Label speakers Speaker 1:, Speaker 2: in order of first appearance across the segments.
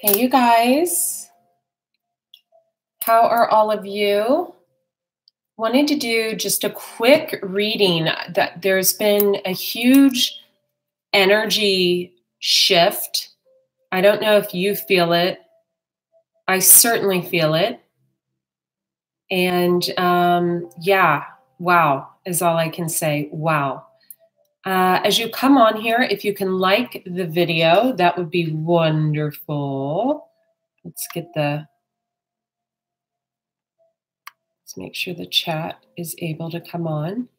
Speaker 1: Hey, you guys. How are all of you? Wanted to do just a quick reading. That there's been a huge energy shift. I don't know if you feel it. I certainly feel it. And yeah, wow is all I can say. Wow. As you come on here, if you can like the video, that would be wonderful. Let's make sure the chat is able to come on.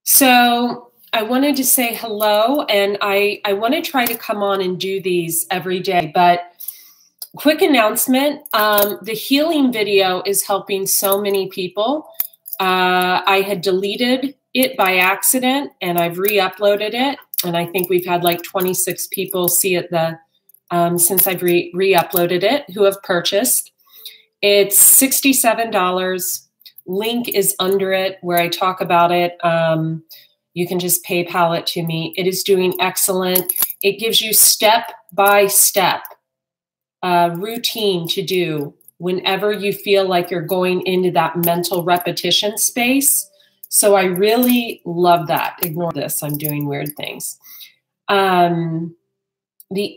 Speaker 1: So I wanted to say hello, and I want to try to come on and do these every day, but quick announcement, the healing video is helping so many people. I had deleted it by accident, and I've re-uploaded it, and I think we've had like 26 people see it since I've re-uploaded it who have purchased. It's $67. Link is under it where I talk about it. You can just PayPal it to me. It is doing excellent. It gives you step-by-step routine to do whenever you feel like you're going into that mental repetition space. So I really love that. Ignore this. I'm doing weird things. The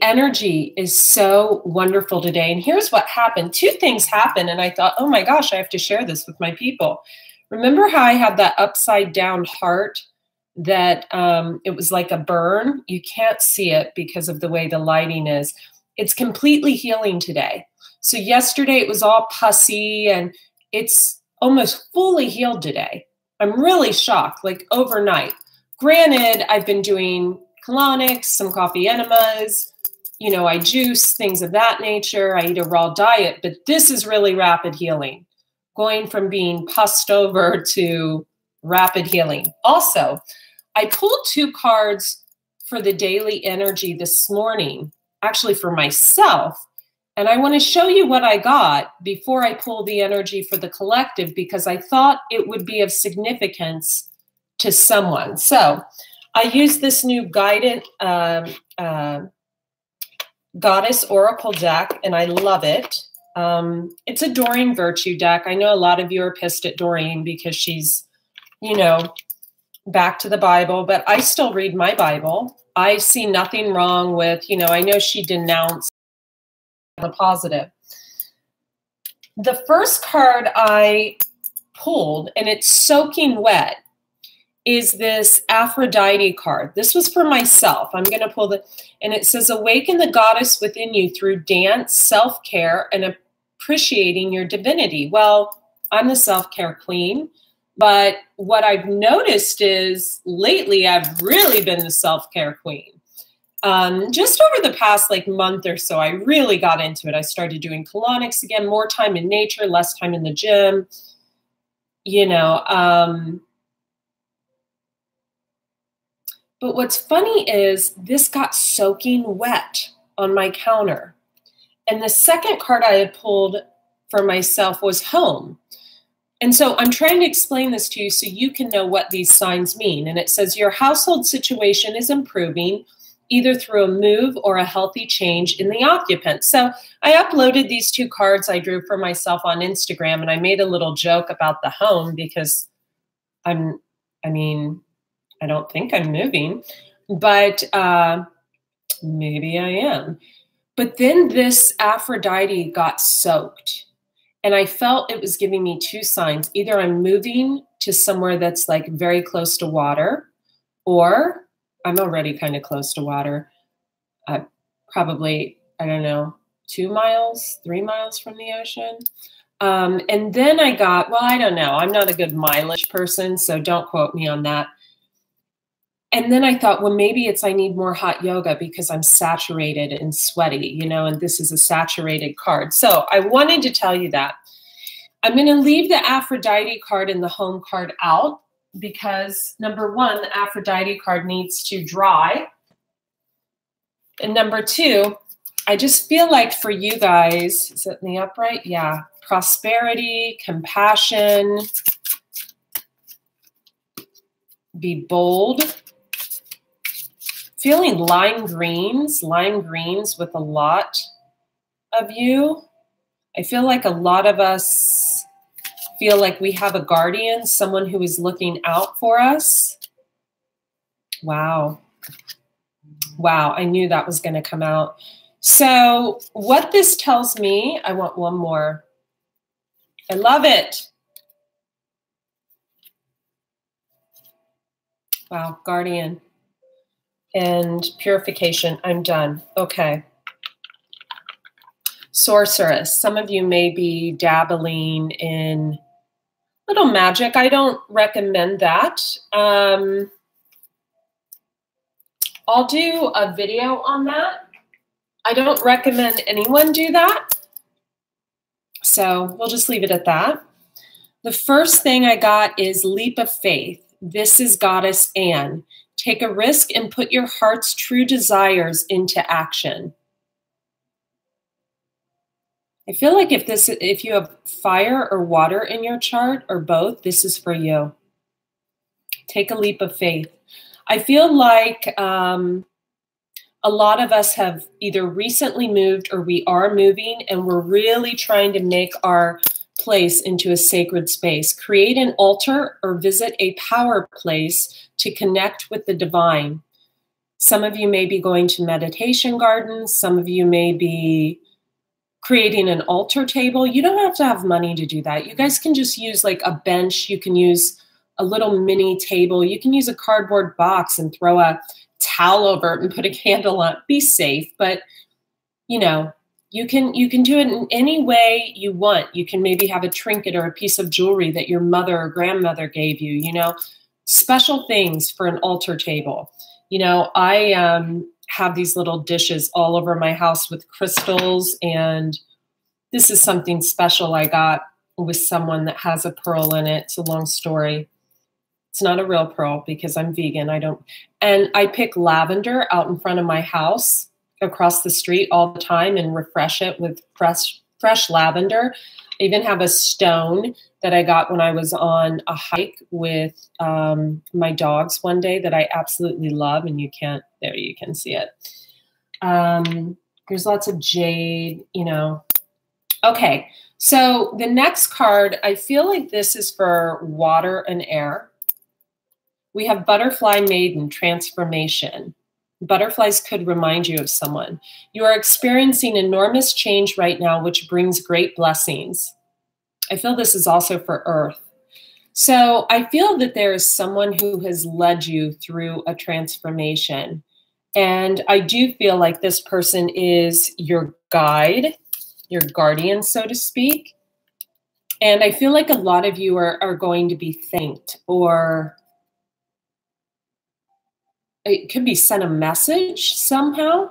Speaker 1: energy is so wonderful today. And here's what happened. Two things happened. And I thought, oh my gosh, I have to share this with my people. Remember how I had that upside down heart that it was like a burn? You can't see it because of the way the lighting is. It's completely healing today. So yesterday it was all pussy and it's almost fully healed today. I'm really shocked, like overnight. Granted, I've been doing colonics, some coffee enemas, you know, I juice, things of that nature. I eat a raw diet, but this is really rapid healing, going from being pussed over to rapid healing. Also, I pulled 2 cards for the daily energy this morning, actually for myself. And I want to show you what I got before I pull the energy for the collective, because I thought it would be of significance to someone. So I use this new guided Goddess Oracle deck, and I love it. It's a Doreen Virtue deck. I know a lot of you are pissed at Doreen because she's, you know, back to the Bible, but I still read my Bible. I see nothing wrong with, you know, I know she denounced the positive. The first card I pulled, and it's soaking wet, is this Aphrodite card. This was for myself. I'm going to pull and it says, awaken the goddess within you through dance, self-care, and appreciating your divinity. Well, I'm the self-care queen, but what I've noticed is lately I've really been the self-care queen. Just over the past like month or so, I really got into it. I started doing colonics again, more time in nature, less time in the gym, you know, but what's funny is this got soaking wet on my counter. And the second card I had pulled for myself was home. And so I'm trying to explain this to you so you can know what these signs mean. And it says your household situation is improving either through a move or a healthy change in the occupant. So I uploaded these 2 cards I drew for myself on Instagram, and I made a little joke about the home because I don't think I'm moving, but maybe I am. But then this Aphrodite got soaked, and I felt it was giving me 2 signs. Either I'm moving to somewhere that's like very close to water, or I'm already kind of close to water. Probably, I don't know, 2 miles, 3 miles from the ocean. And then I got, well, I don't know. I'm not a good mileage person, so don't quote me on that. And then I thought, well, maybe it's I need more hot yoga because I'm saturated and sweaty, you know, and this is a saturated card. So I wanted to tell you that. I'm going to leave the Aphrodite card and the home card out because, number 1, the Aphrodite card needs to dry. And number 2, I just feel like for you guys, is it in the upright? Yeah. Prosperity, compassion, be bold. Feeling lime greens with a lot of you. I feel like a lot of us feel like we have a guardian, someone who is looking out for us. Wow. Wow, I knew that was going to come out. So what this tells me, I want one more. I love it. Wow, guardian and purification. I'm done. Okay. Sorceress. Some of you may be dabbling in little magic. I don't recommend that. I'll do a video on that. I don't recommend anyone do that. So we'll just leave it at that. The first thing I got is leap of faith. This is Goddess Anne. Take a risk and put your heart's true desires into action. I feel like if you have fire or water in your chart or both, this is for you. Take a leap of faith. I feel like a lot of us have either recently moved or we are moving, and we're really trying to make our place into a sacred space. Create an altar or visit a power place to connect with the divine. Some of you may be going to meditation gardens. Some of you may be creating an altar table. You don't have to have money to do that. You guys can just use like a bench. You can use a little mini table. You can use a cardboard box and throw a towel over it and put a candle on. Be safe, but you know, you can do it in any way you want. You can maybe have a trinket or a piece of jewelry that your mother or grandmother gave you, you know, special things for an altar table. You know, I have these little dishes all over my house with crystals, and this is something special I got with someone that has a pearl in it. It's a long story. It's not a real pearl because I'm vegan. And I pick lavender out in front of my house across the street all the time and refresh it with fresh lavender. I even have a stone that I got when I was on a hike with my dogs one day that I absolutely love. And you can see it. There's lots of jade, you know. Okay, so the next card, I feel like this is for water and air. We have Butterfly Maiden, Transformation. Butterflies could remind you of someone. You are experiencing enormous change right now, which brings great blessings. I feel this is also for Earth. So I feel that there is someone who has led you through a transformation. And I do feel like this person is your guide, your guardian, so to speak. And I feel like a lot of you are going to be thanked, or it could be sent a message somehow.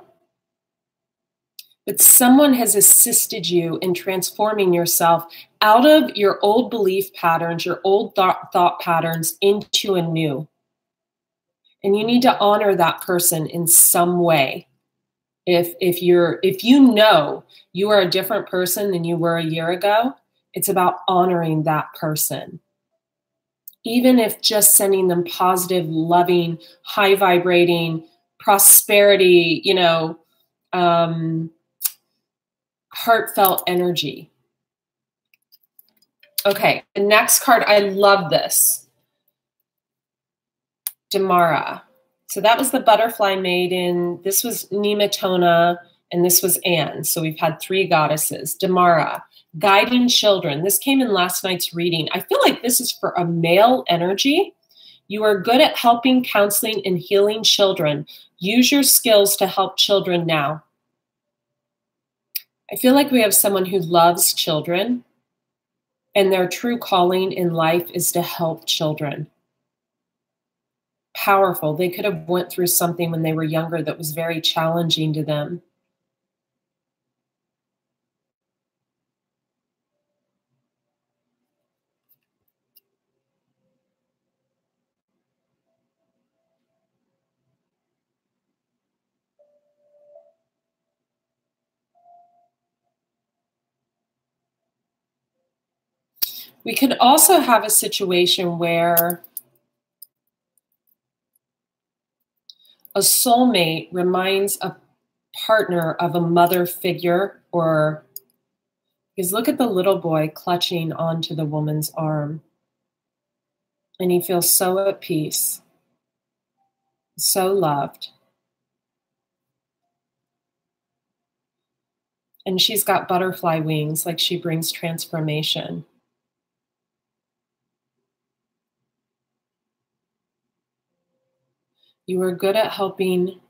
Speaker 1: But someone has assisted you in transforming yourself out of your old belief patterns, your old thought patterns into a new. And you need to honor that person in some way. If you know you are a different person than you were a year ago, it's about honoring that person. Even if just sending them positive, loving, high vibrating, prosperity, you know, heartfelt energy. Okay, the next card, I love this. Damara. So that was the Butterfly Maiden. This was Nematona, and this was Anne. So we've had three goddesses. Damara, guiding children. This came in last night's reading. I feel like this is for a male energy. You are good at helping, counseling, and healing children. Use your skills to help children now. I feel like we have someone who loves children, and their true calling in life is to help children. Powerful. They could have went through something when they were younger that was very challenging to them. We could also have a situation where a soulmate reminds a partner of a mother figure or because look at the little boy clutching onto the woman's arm. And he feels so at peace, so loved. And she's got butterfly wings, like she brings transformation. You are good at helping,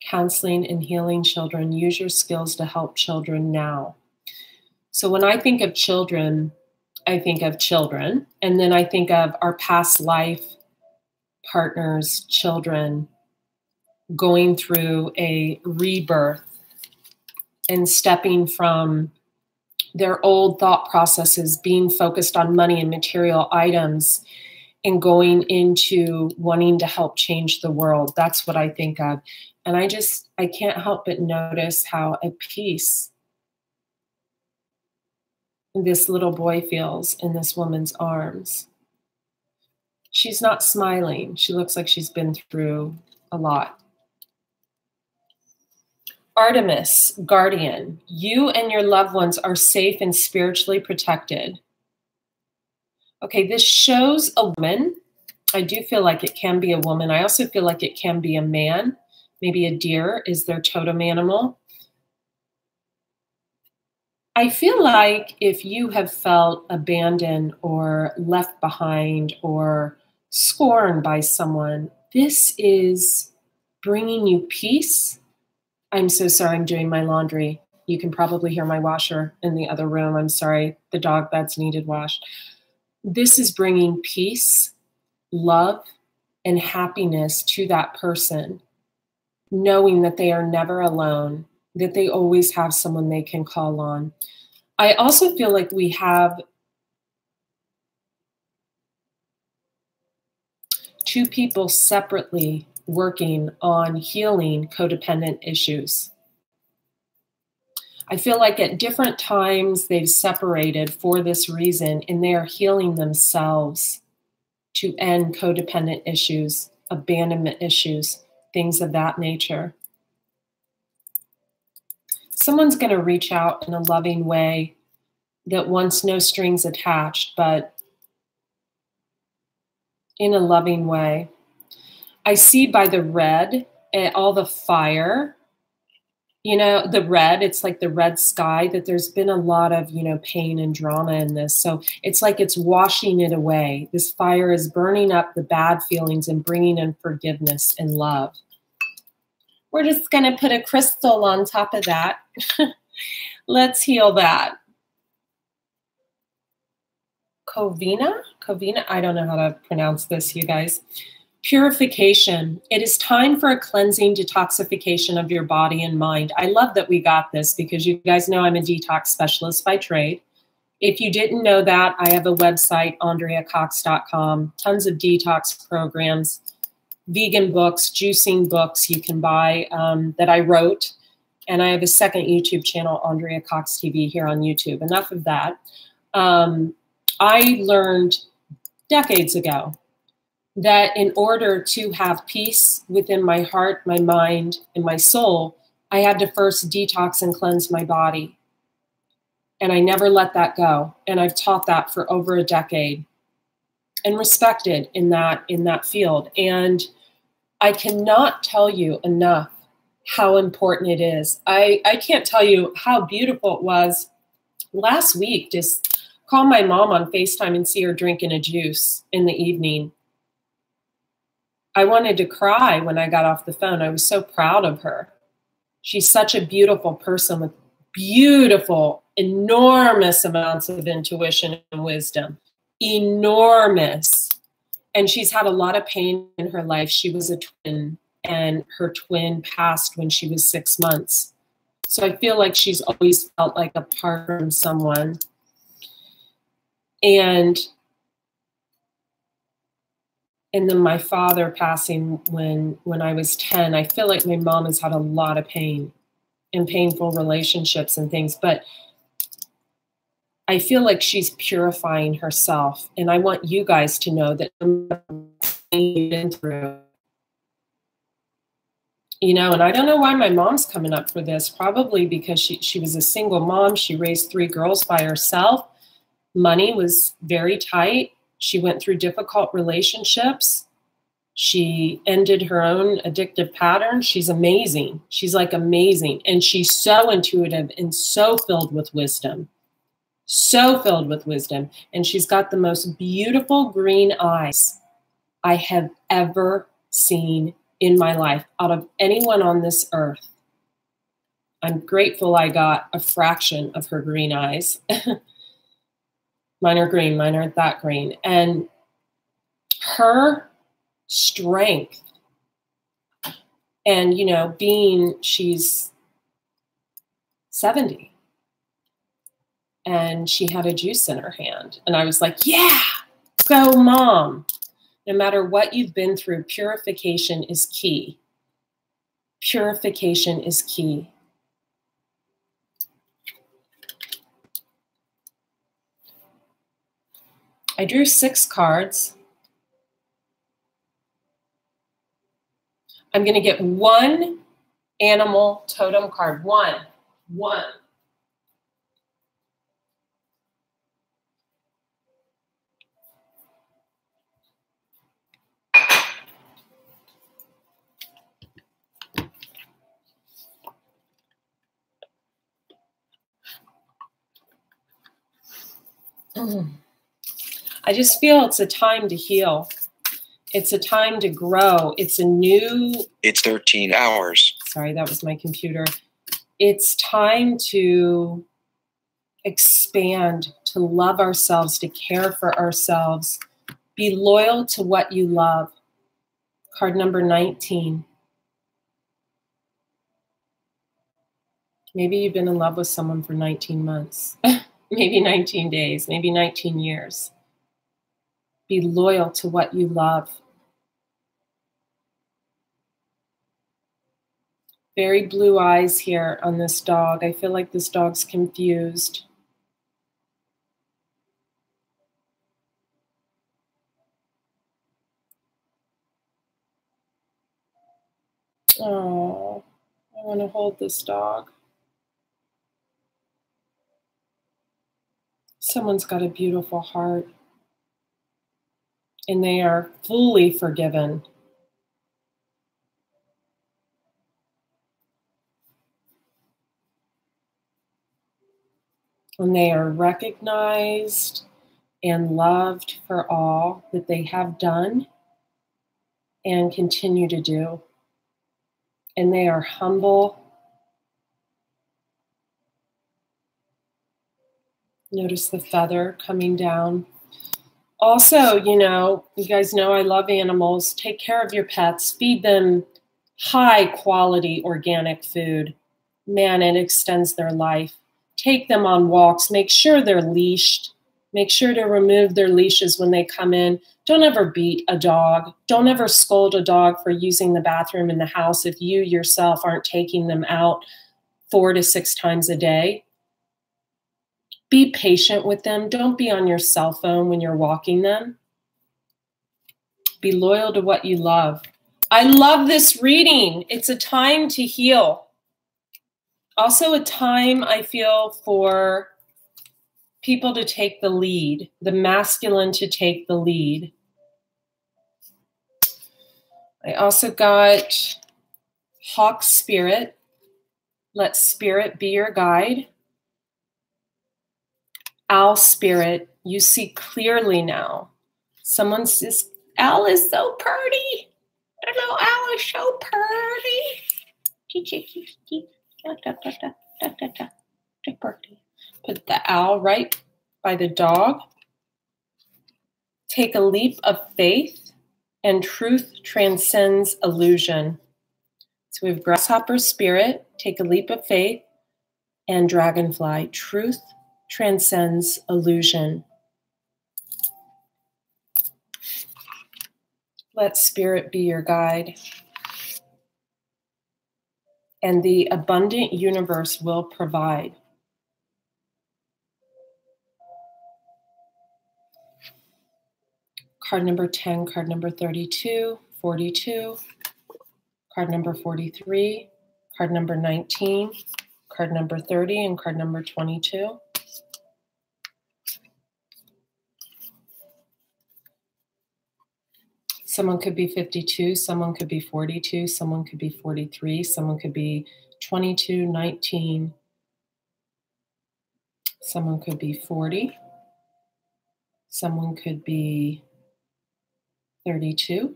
Speaker 1: counseling, and healing children. Use your skills to help children now. So when I think of children, I think of children, and then I think of our past life partners, children, going through a rebirth and stepping from their old thought processes, being focused on money and material items, and going into wanting to help change the world. That's what I think of. And I can't help but notice how at peace this little boy feels in this woman's arms. She's not smiling. She looks like she's been through a lot. Artemis, guardian, you and your loved ones are safe and spiritually protected. Okay, this shows a woman. I do feel like it can be a woman. I also feel like it can be a man. Maybe a deer is their totem animal. I feel like if you have felt abandoned or left behind or scorned by someone, this is bringing you peace. I'm so sorry, I'm doing my laundry. You can probably hear my washer in the other room. I'm sorry, the dog that's needed washed. This is bringing peace, love, and happiness to that person, knowing that they are never alone, that they always have someone they can call on. I also feel like we have two people separately working on healing codependent issues. I feel like at different times they've separated for this reason, and they are healing themselves to end codependent issues, abandonment issues, things of that nature. Someone's going to reach out in a loving way that wants no strings attached, but in a loving way. I see by the red, all the fire, you know, the red, it's like the red sky, that there's been a lot of, you know, pain and drama in this. So it's like it's washing it away. This fire is burning up the bad feelings and bringing in forgiveness and love. We're just going to put a crystal on top of that. Let's heal that. Covina, I don't know how to pronounce this, you guys. Purification. It is time for a cleansing detoxification of your body and mind. I love that we got this because you guys know I'm a detox specialist by trade. If you didn't know that, I have a website, AndreaCox.com, tons of detox programs, vegan books, juicing books you can buy that I wrote. And I have a second YouTube channel, Andrea Cox TV, here on YouTube. Enough of that. I learned decades ago that in order to have peace within my heart, my mind, and my soul, I had to first detox and cleanse my body. And I never let that go. And I've taught that for over a decade and respected in that field. And I cannot tell you enough how important it is. I can't tell you how beautiful it was last week. Just call my mom on FaceTime and see her drinking a juice in the evening. I wanted to cry when I got off the phone. I was so proud of her. She's such a beautiful person with beautiful, enormous amounts of intuition and wisdom. Enormous. And she's had a lot of pain in her life. She was a twin, and her twin passed when she was 6 months. So I feel like she's always felt like apart from someone. And then my father passing when I was 10, I feel like my mom has had a lot of pain and painful relationships and things, but I feel like she's purifying herself. And I want you guys to know that no matter what you've been through, You know, and I don't know why my mom's coming up for this, probably because she was a single mom. She raised 3 girls by herself. Money was very tight. She went through difficult relationships. She ended her own addictive pattern. She's amazing. She's like amazing. And she's so intuitive and so filled with wisdom. So filled with wisdom. And she's got the most beautiful green eyes I have ever seen in my life out of anyone on this earth. I'm grateful I got a fraction of her green eyes. Mine are green, mine aren't that green. And her strength and, you know, she's 70 and she had a juice in her hand. And I was like, yeah, go mom. No matter what you've been through, purification is key. Purification is key. I drew 6 cards. I'm going to get 1 animal totem card. One. I just feel it's a time to heal. It's a time to grow. It's 13 hours. Sorry, that was my computer. It's time to expand, to love ourselves, to care for ourselves. Be loyal to what you love. Card number 19. Maybe you've been in love with someone for 19 months, maybe 19 days, maybe 19 years. Be loyal to what you love. Very blue eyes here on this dog. I feel like this dog's confused. Oh, I want to hold this dog. Someone's got a beautiful heart, and they are fully forgiven. And they are recognized and loved for all that they have done and continue to do. And they are humble. Notice the feather coming down. Also, you know, you guys know I love animals. Take care of your pets. Feed them high quality organic food. Man, it extends their life. Take them on walks. Make sure they're leashed. Make sure to remove their leashes when they come in. Don't ever beat a dog. Don't ever scold a dog for using the bathroom in the house if you yourself aren't taking them out 4 to 6 times a day. Be patient with them. Don't be on your cell phone when you're walking them. Be loyal to what you love. I love this reading. It's a time to heal. Also a time, I feel, for people to take the lead, the masculine to take the lead. I also got Hawk Spirit. Let Spirit be your guide. Owl Spirit, you see clearly now. Someone says, Owl is so pretty. I don't know, Owl is so pretty. Put the owl right by the dog. Take a leap of faith, and truth transcends illusion. So we have Grasshopper Spirit, take a leap of faith, and Dragonfly, truth transcends illusion. Let Spirit be your guide. And the abundant universe will provide. Card number 10, card number 32, 42, card number 43, card number 19, card number 30, and card number 22. Someone could be 52, someone could be 42, someone could be 43, someone could be 22, 19, someone could be 40, someone could be 32,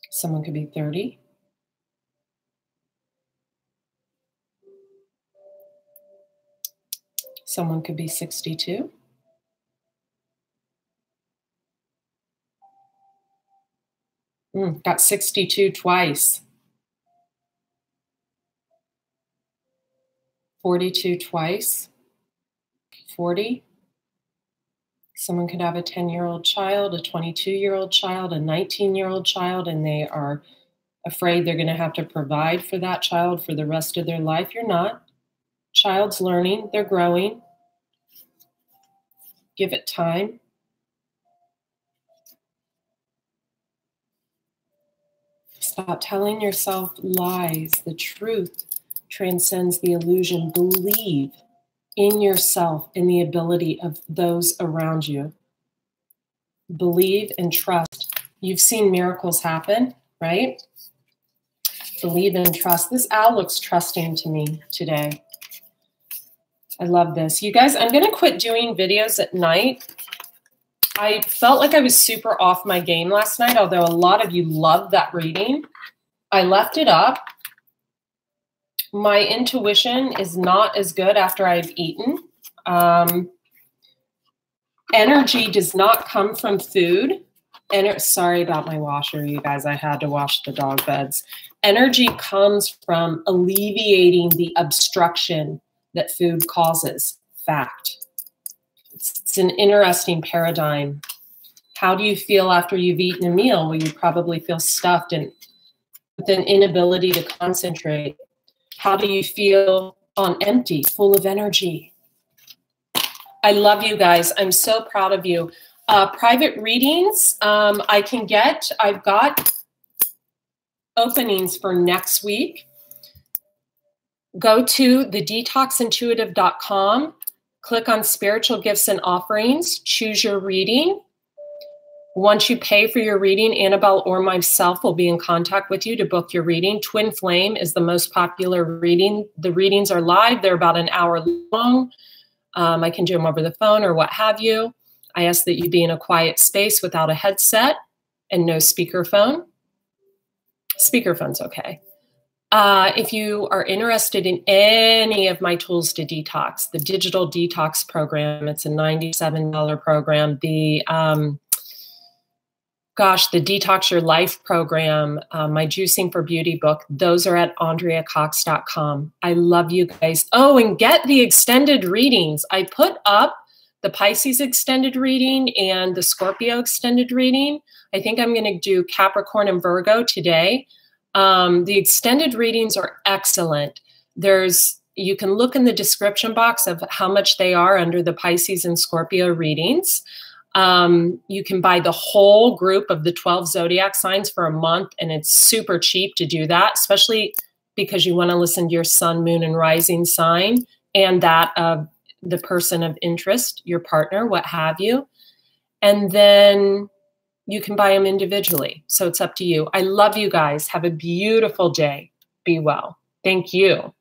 Speaker 1: someone could be 30, someone could be 62, got 62 twice. 42 twice. 40. Someone could have a 10-year-old child, a 22-year-old child, a 19-year-old child, and they are afraid they're going to have to provide for that child for the rest of their life. You're not. Child's learning. They're growing. Give it time. Stop telling yourself lies. The truth transcends the illusion. Believe in yourself, in the ability of those around you. Believe and trust. You've seen miracles happen, right? Believe and trust. This owl looks trusting to me today. I love this. You guys, I'm going to quit doing videos at night. I felt like I was super off my game last night, although a lot of you loved that reading. I left it up. My intuition is not as good after I've eaten. Energy does not come from food. Sorry about my washer, you guys. I had to wash the dog beds. Energy comes from alleviating the obstruction that food causes. Fact. It's an interesting paradigm. How do you feel after you've eaten a meal? Well, you probably feel stuffed and with an inability to concentrate. How do you feel on empty, full of energy? I love you guys. I'm so proud of you. Private readings, I've got openings for next week. Go to thedetoxintuitive.com. Click on Spiritual Gifts and Offerings. Choose your reading. Once you pay for your reading, Annabelle or myself will be in contact with you to book your reading. Twin Flame is the most popular reading. The readings are live. They're about an hour long. I can do them over the phone or what have you. I ask that you be in a quiet space without a headset and no speakerphone. Speakerphone's okay. If you are interested in any of my tools to detox, the digital detox program, it's a $97 program. The Detox Your Life program, my Juicing for Beauty book, those are at AndreaCox.com. I love you guys. Oh, and get the extended readings. I put up the Pisces extended reading and the Scorpio extended reading. I think I'm going to do Capricorn and Virgo today. The extended readings are excellent. You can look in the description box of how much they are under the Pisces and Scorpio readings. You can buy the whole group of the 12 zodiac signs for a month, and it's super cheap to do that, especially because you want to listen to your sun, moon, and rising sign and that of the person of interest, your partner, what have you. And then you can buy them individually. So it's up to you. I love you guys. Have a beautiful day. Be well. Thank you.